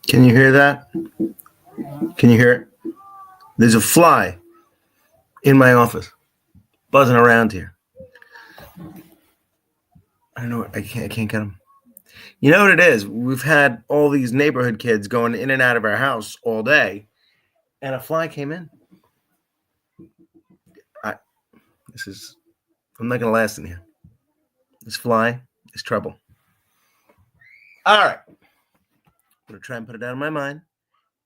Can you hear that? Can you hear it? There's a fly in my office buzzing around here. I don't know. I can't get him. You know what it is? We've had all these neighborhood kids going in and out of our house all day, and a fly came in. I, this is. I'm not gonna last in here. This fly is trouble. All right. I'm gonna try and put it out of my mind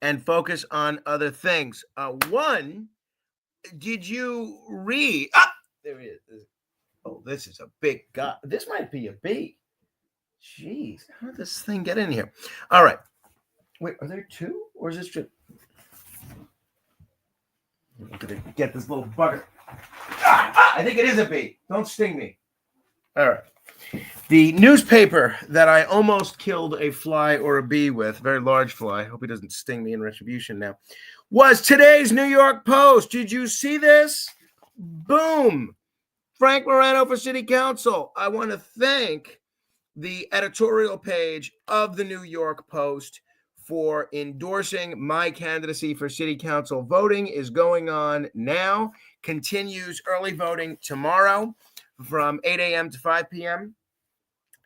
and focus on other things. One, did you read? Ah, there he is. Oh, this is a big guy. This might be a bee. Jeez, how did this thing get in here? All right. Wait, are there two? Or is this just. I'm going to get this little bugger. I think it is a bee. Don't sting me. All right. The newspaper that I almost killed a fly or a bee with, very large fly, hope he doesn't sting me in retribution now, was today's New York Post. Did you see this? Boom. Frank Morano for City Council. I want to thank the editorial page of the New York Post for endorsing my candidacy for City Council. Voting is going on now. Continues early voting tomorrow from 8 a.m. to 5 p.m.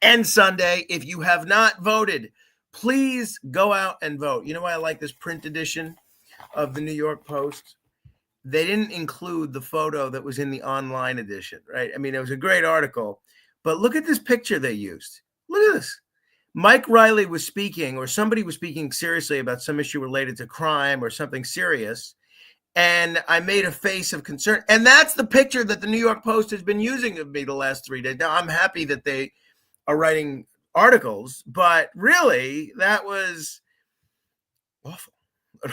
and Sunday. If you have not voted, please go out and vote. You know why I like this print edition of the New York Post? They didn't include the photo that was in the online edition, right? I mean, it was a great article, but look at this picture they used. Look at this. Mike Riley was speaking, or somebody was speaking seriously about some issue related to crime or something serious, and I made a face of concern. And that's the picture that the New York Post has been using of me the last 3 days. Now, I'm happy that they are writing articles, but really, that was awful. An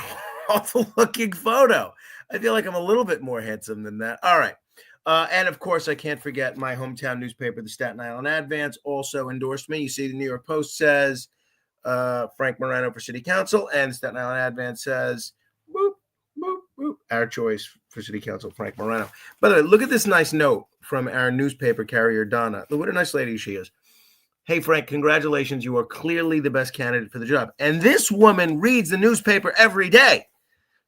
awful looking photo. I feel like I'm a little bit more handsome than that. All right. And of course, I can't forget my hometown newspaper, the Staten Island Advance, also endorsed me. You see, the New York Post says Frank Morano for City Council, and the Staten Island Advance says, boop, boop, boop, our choice for City Council, Frank Morano. By the way, look at this nice note from our newspaper carrier, Donna. Look what a nice lady she is. Hey, Frank, congratulations. You are clearly the best candidate for the job. And this woman reads the newspaper every day,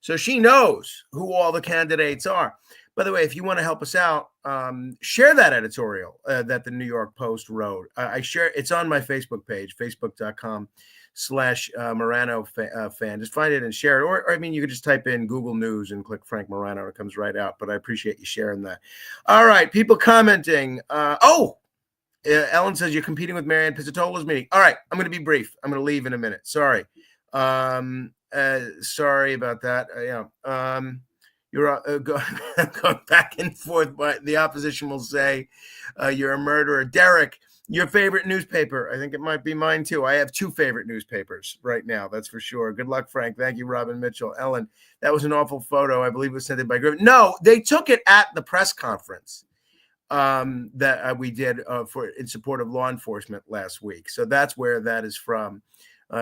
so she knows who all the candidates are. By the way, if you want to help us out, share that editorial that the New York Post wrote. I share it's on my Facebook page, facebook.com/Morano fan. Just find it and share it. Or, I mean, you could just type in Google News and click Frank Morano. It comes right out. But I appreciate you sharing that. All right, people commenting. Ellen says you're competing with Marianne Pizzatola's meeting. All right, I'm going to be brief. I'm going to leave in a minute. Sorry. Sorry about that. You're going back and forth, but the opposition will say you're a murderer. Derek, your favorite newspaper? I think it might be mine too. I have 2 favorite newspapers right now. That's for sure. Good luck, Frank. Thank you, Robin Mitchell. Ellen, that was an awful photo. I believe it was sent in by Griffin. No, they took it at the press conference that we did in support of law enforcement last week. So that's where that is from.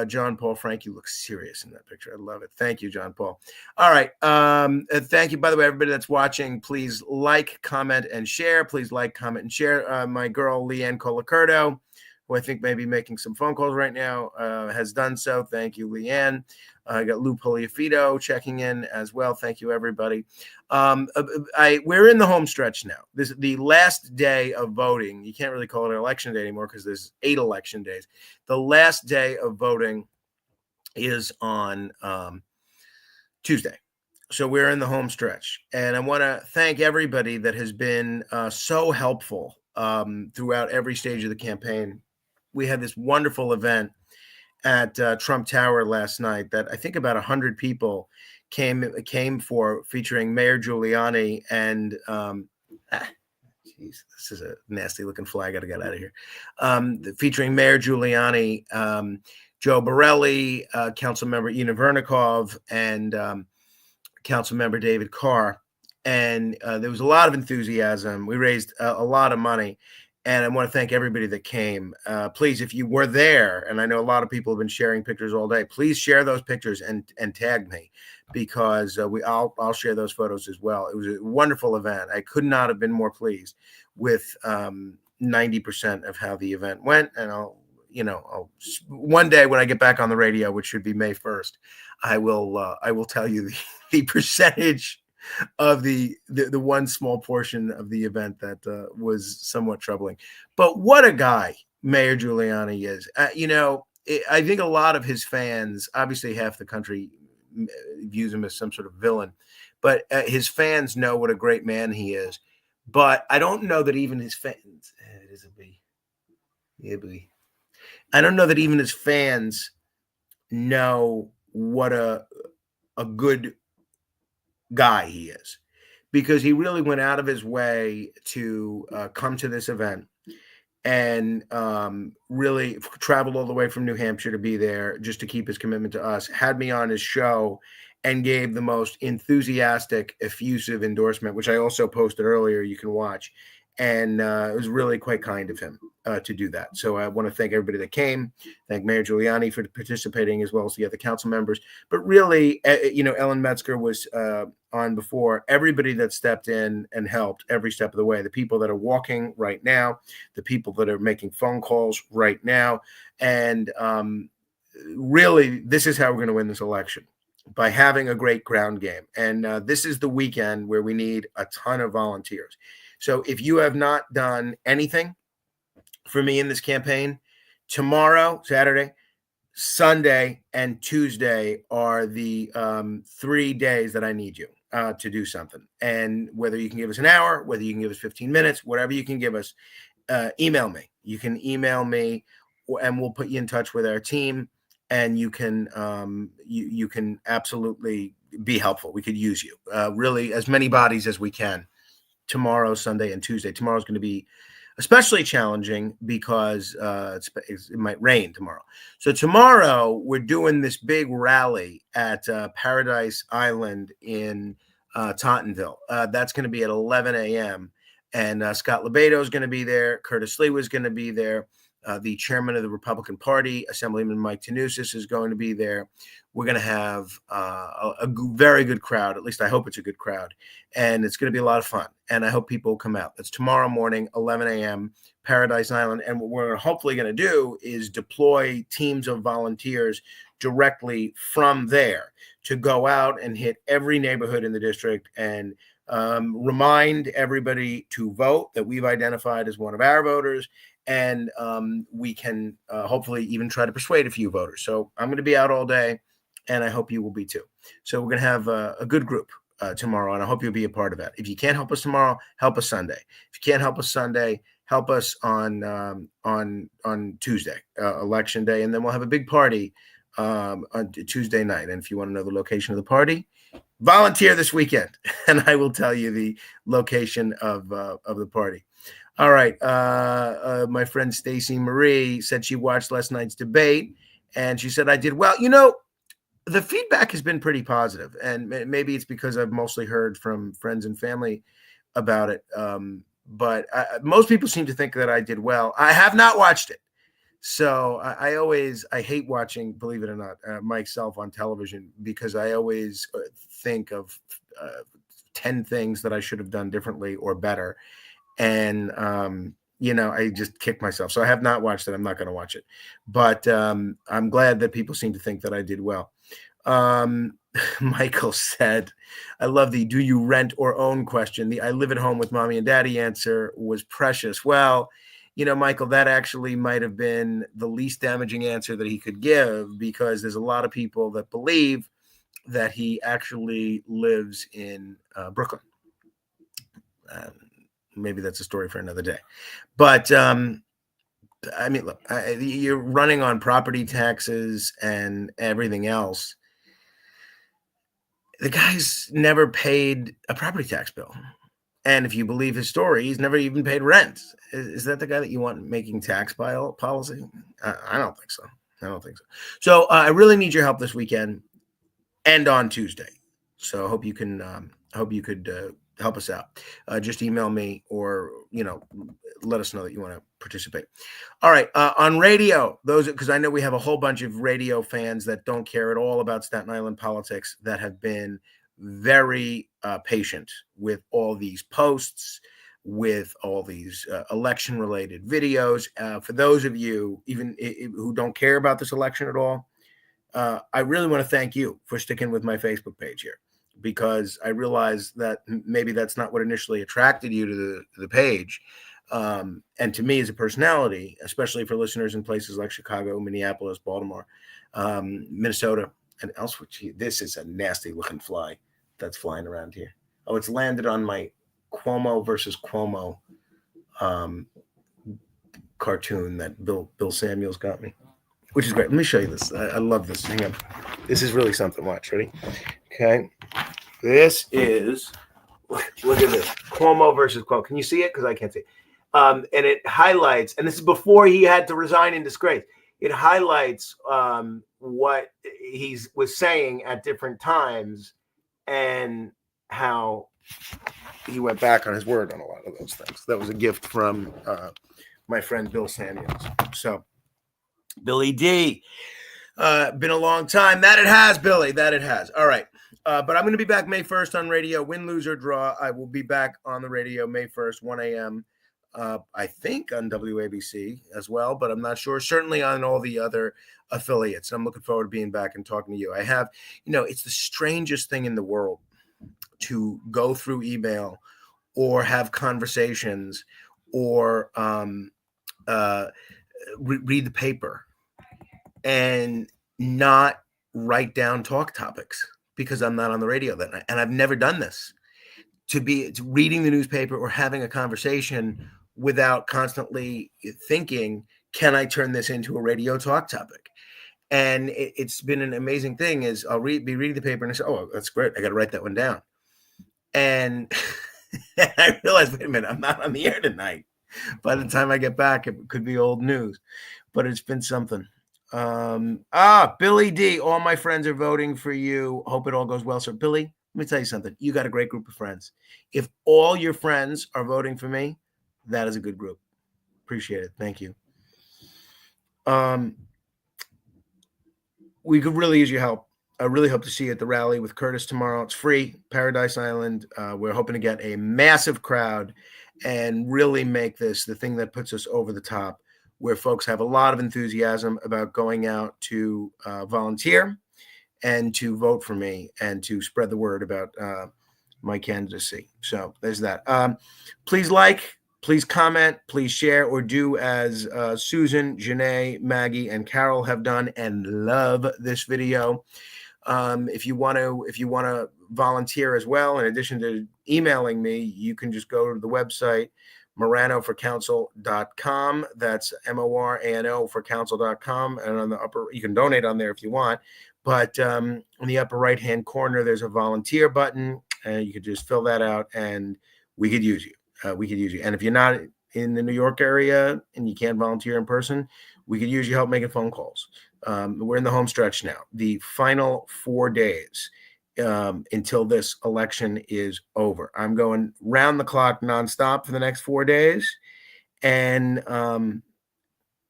John Paul, Frank, you look serious in that picture. I love it. Thank you, John Paul. All right. Thank you. By the way, everybody that's watching, please like, comment, and share. Please like, comment, and share. My girl, Leanne Colacurdo, who I think may be making some phone calls right now, has done so. Thank you, Leanne. I got Lou Poliafito checking in as well. Thank you, everybody. We're in the home stretch now. This is the last day of voting. You can't really call it an election day anymore because there's 8 election days. The last day of voting is on Tuesday. So we're in the home stretch. And I want to thank everybody that has been so helpful throughout every stage of the campaign. We had this wonderful event at Trump Tower last night that I think about 100 people came for, featuring Mayor Giuliani and this is a nasty looking fly. I got to get out of here. Featuring Mayor Giuliani, Joe Borelli, Councilmember Ina Vernikov, and Councilmember David Carr. And there was a lot of enthusiasm. We raised a lot of money. And I want to thank everybody that came. Please, if you were there, and I know a lot of people have been sharing pictures all day, please share those pictures and tag me, because I'll share those photos as well. It was a wonderful event. I could not have been more pleased with 90% of how the event went. And one day when I get back on the radio, which should be May 1st, I will tell you the percentage of the one small portion of the event that was somewhat troubling. But what a guy Mayor Giuliani is. I think a lot of his fans, obviously half the country views him as some sort of villain, but his fans know what a great man he is. But I don't know that even his fans, it is a B. Yeah, B. I don't know that even his fans know what a good guy he is, because he really went out of his way to come to this event and really traveled all the way from New Hampshire to be there just to keep his commitment to us, had me on his show and gave the most enthusiastic, effusive endorsement, which I also posted earlier. You can watch. And it was really quite kind of him to do that. So I want to thank everybody that came. Thank Mayor Giuliani for participating, as well as the other council members. But really, Ellen Metzger was on before. Everybody that stepped in and helped every step of the way. The people that are walking right now, the people that are making phone calls right now. And really, this is how we're going to win this election, by having a great ground game. And this is the weekend where we need a ton of volunteers. So if you have not done anything for me in this campaign, tomorrow, Saturday, Sunday, and Tuesday are the 3 days that I need you to do something. And whether you can give us an hour, whether you can give us 15 minutes, whatever you can give us, email me. You can email me, and we'll put you in touch with our team. And you can you can absolutely be helpful. We could use you, really, as many bodies as we can. Tomorrow, Sunday, and Tuesday. Tomorrow's going to be especially challenging because it might rain tomorrow. So tomorrow we're doing this big rally at Paradise Island in Tottenville. That's going to be at 11 a.m. And Scott Lebedo is going to be there. Curtis Lee was going to be there. The chairman of the Republican Party, Assemblyman Mike Tannousis, is going to be there. We're going to have a very good crowd. At least I hope it's a good crowd. And it's going to be a lot of fun. And I hope people will come out. That's tomorrow morning, 11 a.m., Paradise Island. And what we're hopefully going to do is deploy teams of volunteers directly from there to go out and hit every neighborhood in the district and remind everybody to vote, that we've identified as one of our voters. And we can hopefully even try to persuade a few voters. So I'm going to be out all day, and I hope you will be too. So we're going to have a good group tomorrow, and I hope you'll be a part of that. If you can't help us tomorrow, help us Sunday. If you can't help us Sunday, help us on Tuesday, Election Day, and then we'll have a big party on Tuesday night. And if you want to know the location of the party, volunteer this weekend, and I will tell you the location of the party. All right. My friend Stacy Marie said she watched last night's debate, and she said I did well. The feedback has been pretty positive, and maybe it's because I've mostly heard from friends and family about it. But most people seem to think that I did well. I have not watched it. So I hate watching, believe it or not, myself on television, because I always think of 10 things that I should have done differently or better. And, I just kick myself. So I have not watched it. I'm not going to watch it. But I'm glad that people seem to think that I did well. Michael said, I love the do you rent or own question. The I live at home with mommy and daddy answer was precious. Well, Michael, that actually might have been the least damaging answer that he could give, because there's a lot of people that believe that he actually lives in Brooklyn. Maybe that's a story for another day. But look, you're running on property taxes and everything else. The guy's never paid a property tax bill. And if you believe his story, he's never even paid rent. Is that the guy that you want making tax policy? I don't think so. So I really need your help this weekend and on Tuesday. So I hope you can. Hope you could help us out. Just email me, or let us know that you want to participate. All right, on radio, because I know we have a whole bunch of radio fans that don't care at all about Staten Island politics, that have been very patient with all these posts, with all these election-related videos. For those of you even who don't care about this election at all, I really want to thank you for sticking with my Facebook page here, because I realize that maybe that's not what initially attracted you to the page. And to me as a personality, especially for listeners in places like Chicago, Minneapolis, Baltimore, Minnesota, and elsewhere. This is a nasty looking fly that's flying around here. Oh, it's landed on my Cuomo versus Cuomo cartoon that Bill Samuels got me, which is great. Let me show you this. I love this. Hang on. This is really something. Watch. Ready? Okay. This is, look at this. Cuomo versus Cuomo. Can you see it? Because I can't see it. And it highlights, and this is before he had to resign in disgrace. It highlights what he was saying at different times and how he went back on his word on a lot of those things. That was a gift from my friend Bill Samuels. So, Billy D, been a long time. That it has, Billy. That it has. All right. But I'm going to be back May 1st on radio. Win, lose, or draw. I will be back on the radio May 1st, 1 a.m. I think on WABC as well, but I'm not sure. Certainly on all the other affiliates. I'm looking forward to being back and talking to you. I have, it's the strangest thing in the world to go through email or have conversations or read the paper and not write down talk topics because I'm not on the radio that night. And I've never done this, to reading the newspaper or having a conversation without constantly thinking, can I turn this into a radio talk topic? And it's been an amazing thing is I'll be reading the paper and I say, oh, that's great. I got to write that one down. And I realized, wait a minute, I'm not on the air tonight. By the time I get back, it could be old news, but it's been something. Billy D, all my friends are voting for you. Hope it all goes well, sir. Billy, let me tell you something. You got a great group of friends. If all your friends are voting for me, that is a good group. Appreciate it. Thank you. We could really use your help. I really hope to see you at the rally with Curtis tomorrow. It's free, Paradise Island. We're hoping to get a massive crowd and really make this the thing that puts us over the top, where folks have a lot of enthusiasm about going out to volunteer and to vote for me and to spread the word about my candidacy. So there's that. Please please comment, please share, or do as Susan, Janae, Maggie, and Carol have done and love this video. If you want to volunteer as well, in addition to emailing me, you can just go to the website, moranoforcouncil.com. That's MORANO for council.com. And on the upper, you can donate on there if you want. But in the upper right-hand corner, there's a volunteer button, and you could just fill that out, and we could use you. And if you're not in the New York area and you can't volunteer in person, we could use your help making phone calls. We're in the home stretch now. The final 4 days until this election is over. I'm going round the clock nonstop for the next 4 days. And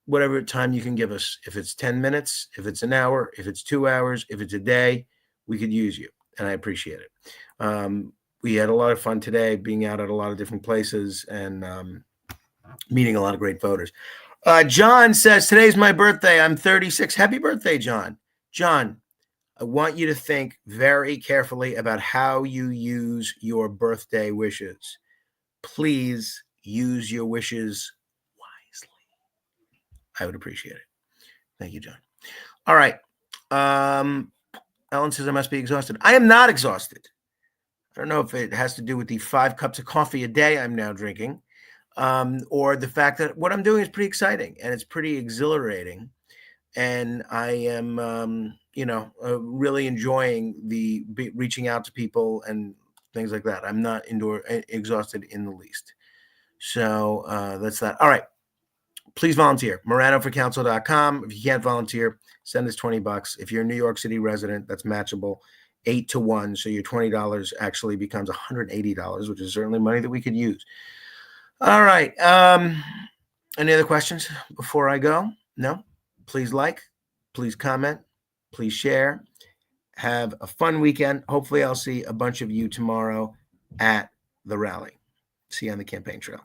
whatever time you can give us, if it's 10 minutes, if it's an hour, if it's 2 hours, if it's a day, we could use you. And I appreciate it. We had a lot of fun today being out at a lot of different places and meeting a lot of great voters. John says, today's my birthday. I'm 36. Happy birthday, John. John, I want you to think very carefully about how you use your birthday wishes. Please use your wishes wisely. I would appreciate it. Thank you, John. All right. Ellen says I must be exhausted. I am not exhausted. I don't know if it has to do with the 5 cups of coffee a day I'm now drinking, or the fact that what I'm doing is pretty exciting and it's pretty exhilarating. And I am, really enjoying reaching out to people and things like that. I'm not exhausted in the least. So that's that. All right. Please volunteer. MoranoForCouncil.com. If you can't volunteer, send us $20. If you're a New York City resident, that's matchable 8-1. So your $20 actually becomes $180, which is certainly money that we could use. All right. Any other questions before I go? No? Please please comment, please share. Have a fun weekend. Hopefully I'll see a bunch of you tomorrow at the rally. See you on the campaign trail.